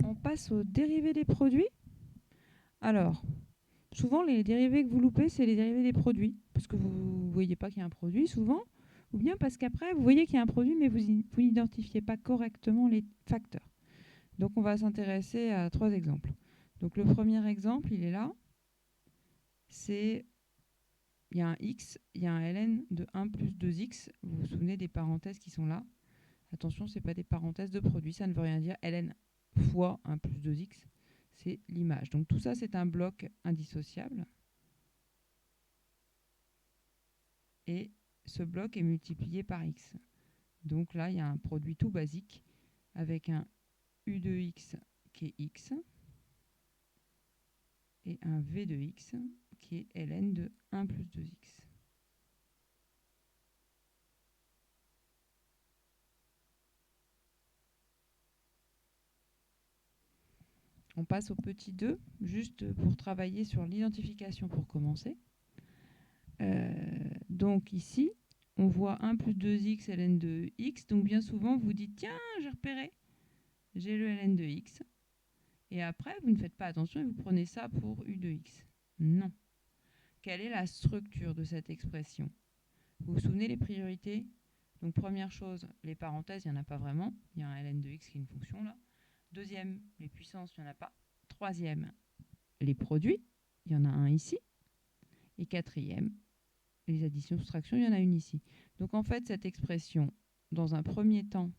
On passe aux dérivés des produits. Alors, souvent, les dérivés que vous loupez, c'est les dérivés des produits, parce que vous ne voyez pas qu'il y a un produit, souvent, ou bien parce qu'après, vous voyez qu'il y a un produit, mais vous n'identifiez pas correctement les facteurs. Donc, on va s'intéresser à 3 exemples. Donc, le premier exemple, il est là. C'est, il y a un x, il y a un ln de 1 plus 2x. Vous vous souvenez des parenthèses qui sont là. Attention, ce n'est pas des parenthèses de produits, ça ne veut rien dire. ln fois 1 plus 2x, c'est l'image. Donc tout ça, c'est un bloc indissociable. Et ce bloc est multiplié par x. Donc là, il y a un produit tout basique avec un u de x qui est x et un v de x qui est ln de 1 plus 2x. On passe au petit 2, juste pour travailler sur l'identification pour commencer. Donc ici, on voit 1 plus 2x ln de x. Donc bien souvent, vous dites, tiens, j'ai repéré, j'ai le ln de x. Et après, vous ne faites pas attention et vous prenez ça pour u de x. Non. Quelle est la structure de cette expression? Vous vous souvenez les priorités? Donc première chose, les parenthèses, il n'y en a pas vraiment. Il y a un ln de x qui est une fonction là. Deuxième, les puissances, il n'y en a pas. Troisième, les produits, il y en a un ici. Et quatrième, les additions, soustractions, il y en a une ici. Donc en fait, cette expression, dans un premier temps,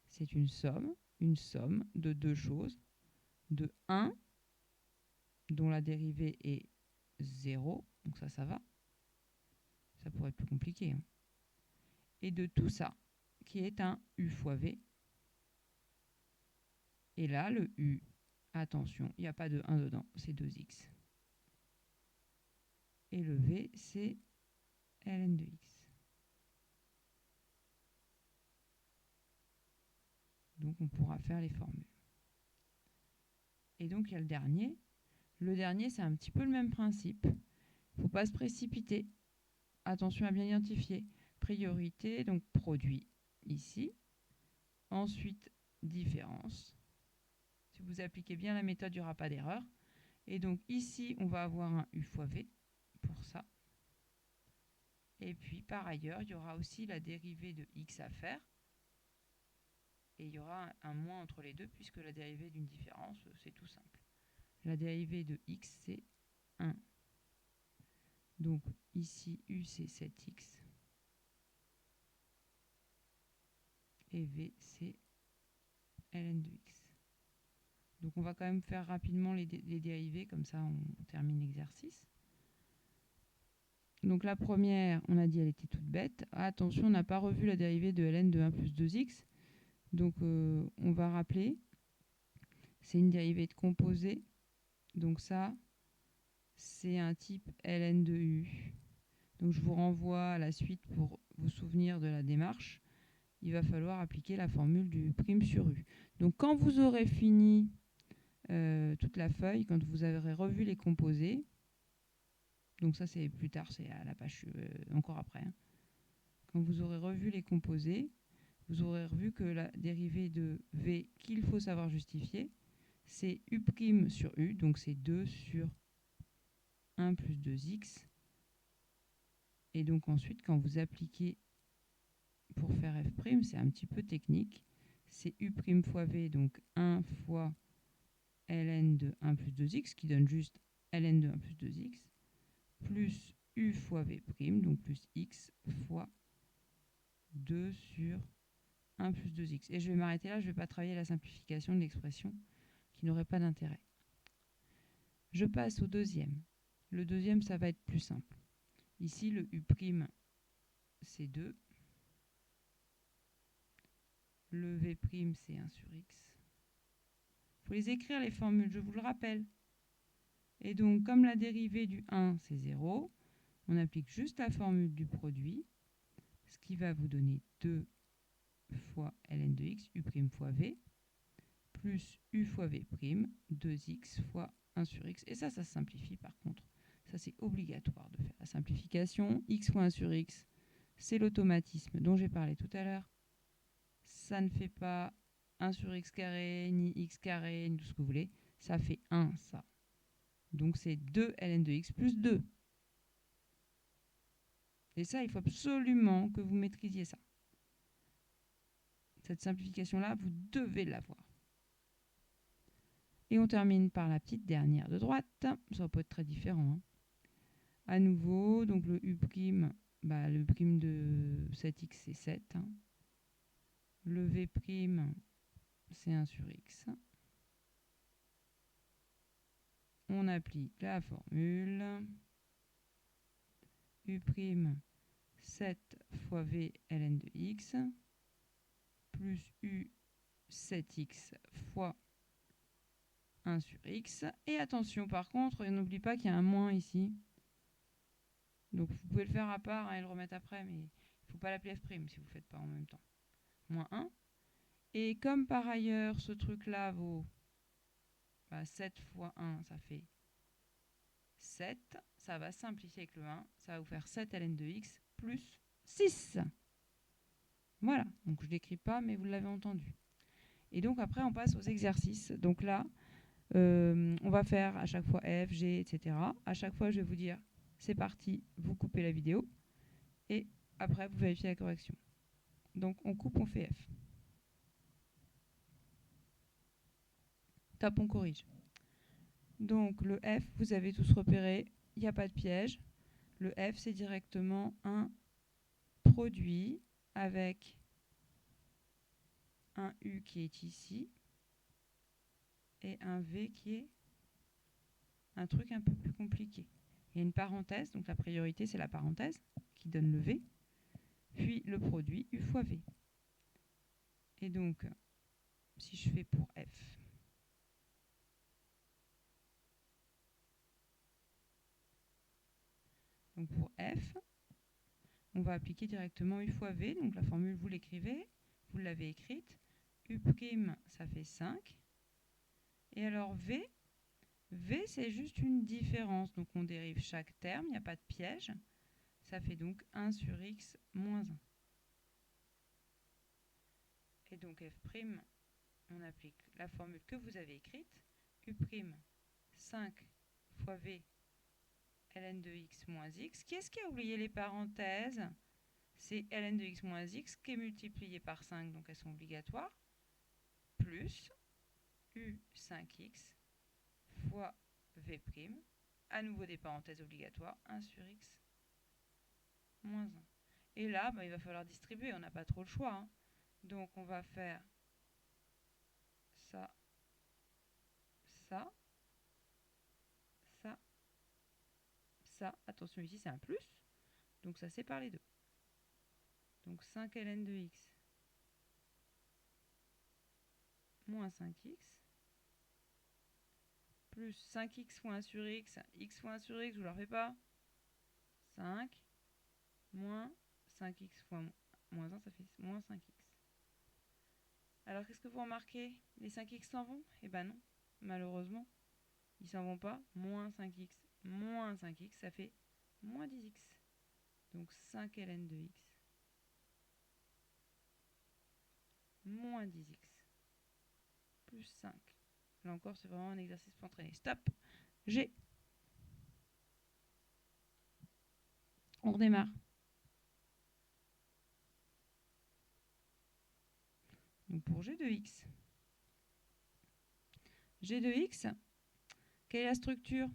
c'est une somme de deux choses, de 1, dont la dérivée est 0, donc ça va. Ça pourrait être plus compliqué. Hein. Et de tout ça, qui est un u fois v. Et là, le u, attention, il n'y a pas de 1 dedans, c'est 2x. Et le v, c'est ln de x. Donc on pourra faire les formules. Et donc il y a le dernier. Le dernier, c'est un petit peu le même principe. Il ne faut pas se précipiter. Attention à bien identifier. Priorité, donc produit ici. Ensuite, différence. Si vous appliquez bien la méthode, il n'y aura pas d'erreur. Et donc ici, on va avoir un u fois v pour ça. Et puis par ailleurs, il y aura aussi la dérivée de x à faire. Et il y aura un moins entre les deux puisque la dérivée d'une différence, c'est tout simple. La dérivée de x, c'est 1. Donc ici, u, c'est 7x. Et v, c'est ln de x. Donc on va quand même faire rapidement les dérivés, comme ça on termine l'exercice. Donc la première, on a dit elle était toute bête. Ah, attention, on n'a pas revu la dérivée de ln de 1 plus 2x. Donc on va rappeler, c'est une dérivée de composé. Donc ça, c'est un type ln de u. Donc je vous renvoie à la suite pour vous souvenir de la démarche. Il va falloir appliquer la formule du prime sur u. Donc quand vous aurez fini toute la feuille, quand vous aurez revu les composés, donc ça c'est plus tard, c'est à la page encore après. Hein. Quand vous aurez revu les composés, vous aurez revu que la dérivée de v qu'il faut savoir justifier, c'est u' sur u, donc c'est 2 sur 1 plus 2x. Et donc ensuite, quand vous appliquez pour faire f', c'est un petit peu technique. C'est u' fois v, donc 1 fois ln de 1 plus 2x, qui donne juste ln de 1 plus 2x, plus u fois v', donc plus x fois 2 sur 1 plus 2x. Et je vais m'arrêter là, je ne vais pas travailler la simplification de l'expression qui n'aurait pas d'intérêt. Je passe au deuxième. Le deuxième, ça va être plus simple. Ici, le u', c'est 2. Le v', c'est 1 sur x. Il faut les écrire, les formules, je vous le rappelle. Et donc, comme la dérivée du 1, c'est 0, on applique juste la formule du produit, ce qui va vous donner 2 fois ln de x, u' fois v, plus u fois v', 2x fois 1 sur x. Et ça se simplifie par contre. Ça, c'est obligatoire de faire la simplification. X fois 1 sur x, c'est l'automatisme dont j'ai parlé tout à l'heure. Ça ne fait pas 1 sur x carré, ni x carré, ni tout ce que vous voulez. Ça fait 1, ça. Donc c'est 2 ln de x plus 2. Et ça, il faut absolument que vous maîtrisiez ça. Cette simplification-là, vous devez l'avoir. Et on termine par la petite dernière de droite. Ça peut être très différent. Hein. À nouveau, donc le u', le prime de 7x, c'est 7. Hein. Le v', c'est 1 sur x. On applique la formule. U', 7 fois v ln de x, plus u 7x fois 1 sur x. Et attention, par contre, n'oublie pas qu'il y a un moins ici. Donc vous pouvez le faire à part et le remettre après, mais il ne faut pas l'appeler f' si vous ne le faites pas en même temps. Moins 1. Et comme par ailleurs, ce truc-là vaut 7 fois 1, ça fait 7. Ça va simplifier avec le 1. Ça va vous faire 7 ln de x plus 6. Voilà, donc je ne l'écris pas, mais vous l'avez entendu. Et donc après, on passe aux exercices. Donc là, on va faire à chaque fois F, G, etc. À chaque fois, je vais vous dire, c'est parti, vous coupez la vidéo. Et après, vous vérifiez la correction. Donc on coupe, on fait F. Top, on corrige. Donc le F, vous avez tous repéré, il n'y a pas de piège. Le F, c'est directement un produit avec un U qui est ici et un V qui est un truc un peu plus compliqué. Il y a une parenthèse, donc la priorité c'est la parenthèse qui donne le V, puis le produit U fois V. Et donc, si je fais pour F, donc pour F, on va appliquer directement U fois V, donc la formule vous l'écrivez, vous l'avez écrite, U', ça fait 5, et alors V, V c'est juste une différence, donc on dérive chaque terme, il n'y a pas de piège, ça fait donc 1 sur x moins 1. Et donc F', on applique la formule que vous avez écrite, U', 5 fois V ln de x moins x. Qui est-ce qui a oublié les parenthèses? C'est ln de x moins x qui est multiplié par 5, donc elles sont obligatoires, plus u5x fois v', à nouveau des parenthèses obligatoires, 1 sur x moins 1. Et là, il va falloir distribuer, on n'a pas trop le choix. Hein. Donc on va faire ça, ça, ça, ça. Attention, ici c'est un plus, donc ça sépare les deux. Donc 5 ln de x moins 5x plus 5x fois 1 sur x fois 1 sur x, je ne vous la refais pas. 5 moins 5x fois moins 1, ça fait moins 5x. Alors qu'est-ce que vous remarquez? Les 5x s'en vont? Eh ben non, malheureusement, ils s'en vont pas. Moins 5x moins 5x, ça fait moins 10x. Donc 5 ln de x moins 10x plus 5. Là encore, c'est vraiment un exercice pour entraîner. Stop. G. On redémarre. Donc pour G de x. G de x, quelle est la structure?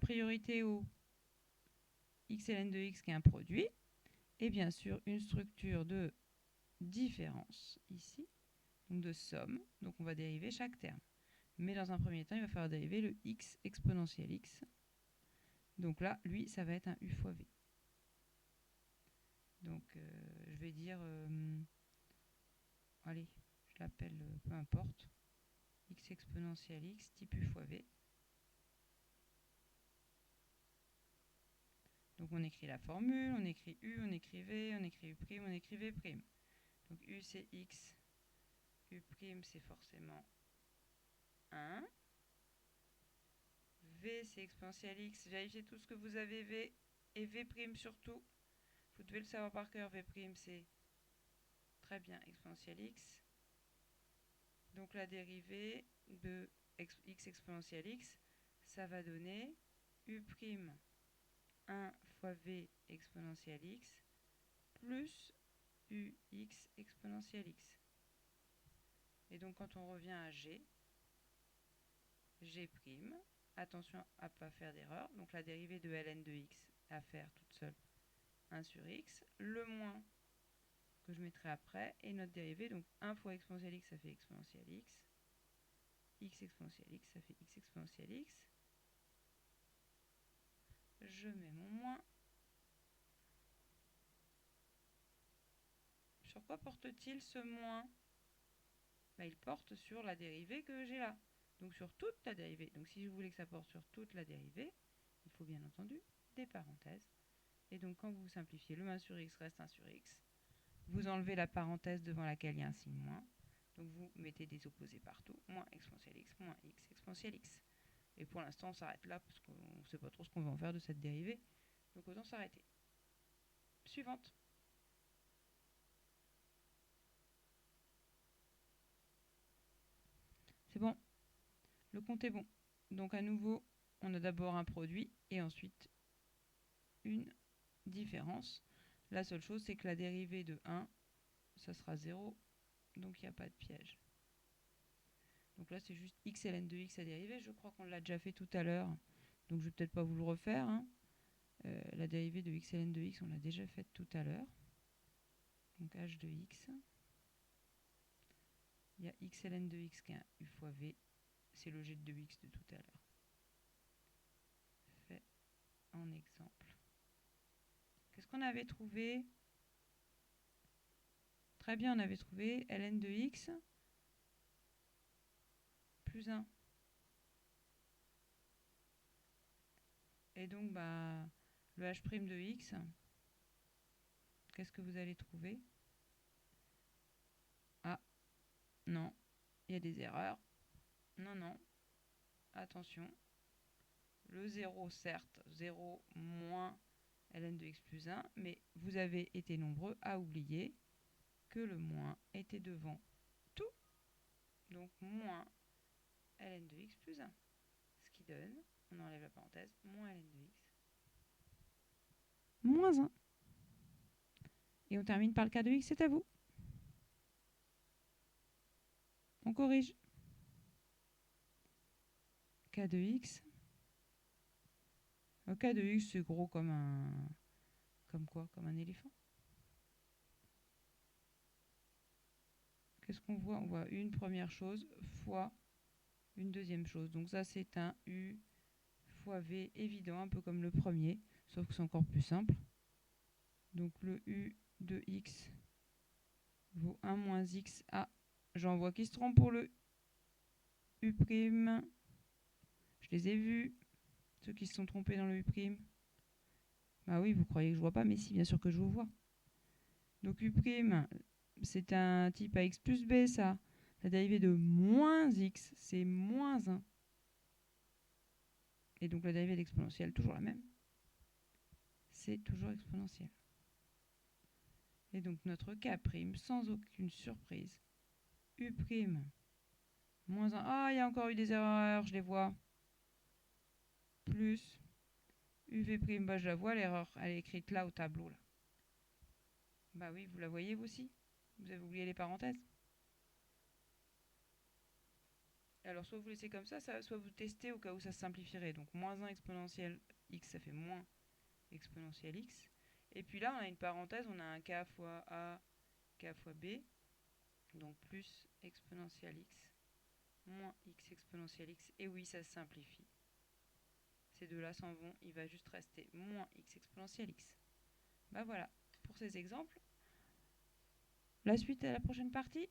Priorité au x ln de x qui est un produit. Et bien sûr, une structure de différence ici, donc de somme. Donc on va dériver chaque terme. Mais dans un premier temps, il va falloir dériver le x exponentiel x. Donc là, lui, ça va être un u fois v. Donc je vais dire, allez, je l'appelle, peu importe, x exponentiel x type u fois v. Donc on écrit la formule, on écrit u, on écrit v, on écrit u', on écrit v'. Donc u c'est x, u' c'est forcément 1. V c'est exponentiel x, vérifiez tout ce que vous avez v et v' surtout. Vous devez le savoir par cœur, v' c'est très bien exponentiel x. Donc la dérivée de x exponentielle x, ça va donner u' 1 fois v exponentielle x plus ux exponentielle x. Et donc quand on revient à g', attention à ne pas faire d'erreur, donc la dérivée de ln de x à faire toute seule, 1 sur x, le moins que je mettrai après, et notre dérivée, donc 1 fois exponentielle x, ça fait exponentielle x exponentielle x, ça fait x exponentielle x. Je mets mon moins. Sur quoi porte-t-il ce moins? Il porte sur la dérivée que j'ai là, donc sur toute la dérivée. Donc si je voulais que ça porte sur toute la dérivée, il faut bien entendu des parenthèses. Et donc quand vous simplifiez, le 1 sur x reste 1 sur x. Vous enlevez la parenthèse devant laquelle il y a un signe moins. Donc vous mettez des opposés partout. Moins exponentielle x, moins x exponentielle x. Et pour l'instant, on s'arrête là parce qu'on ne sait pas trop ce qu'on va en faire de cette dérivée. Donc autant s'arrêter. Suivante. C'est bon. Le compte est bon. Donc à nouveau, on a d'abord un produit et ensuite une différence. La seule chose, c'est que la dérivée de 1, ça sera 0. Donc il n'y a pas de piège. Donc là, c'est juste x ln de x à dériver. Je crois qu'on l'a déjà fait tout à l'heure. Donc je ne vais peut-être pas vous le refaire. La dérivée de x ln de x, on l'a déjà faite tout à l'heure. Donc h de x. Il y a x ln de x qui est un u fois v. C'est le g de x de tout à l'heure. Fait en exemple. Qu'est-ce qu'on avait trouvé? Très bien, on avait trouvé ln de x plus 1. Et donc, le h' de x, qu'est-ce que vous allez trouver? Ah, non, il y a des erreurs. Non, non, attention. Le 0, certes, 0 moins ln de x plus 1, mais vous avez été nombreux à oublier que le moins était devant tout. Donc, moins ln de x plus 1. Ce qui donne, on enlève la parenthèse, moins ln de x moins 1. Et on termine par le cas de x, c'est à vous. On corrige. K de x. Le K de x, c'est gros comme un... Comme quoi? Comme un éléphant. Qu'est-ce qu'on voit? On voit une première chose fois une deuxième chose. Donc ça, c'est un u fois v évident, un peu comme le premier, sauf que c'est encore plus simple. Donc le u de x vaut 1 moins x. Ah, j'en vois qui se trompent pour le u'. Je les ai vus, ceux qui se sont trompés dans le u'. Bah oui, vous croyez que je vois pas, mais si, bien sûr que je vous vois. Donc u', c'est un type à x plus b, ça. La dérivée de moins x, c'est moins 1. Et donc la dérivée d'exponentielle, toujours la même. C'est toujours exponentielle. Et donc notre K', sans aucune surprise, U', moins 1. Ah, il y a encore eu des erreurs, je les vois. Plus UV', je la vois, l'erreur, elle est écrite là au tableau. Là. Bah oui, vous la voyez vous aussi. Vous avez oublié les parenthèses. Alors soit vous laissez comme ça, soit vous testez au cas où ça se simplifierait. Donc moins 1 exponentielle x, ça fait moins exponentielle x. Et puis là, on a une parenthèse, on a un k fois a, k fois b. Donc plus exponentielle x, moins x exponentielle x. Et oui, ça se simplifie. Ces deux-là s'en vont, il va juste rester moins x exponentielle x. Bah voilà, pour ces exemples. La suite à la prochaine partie.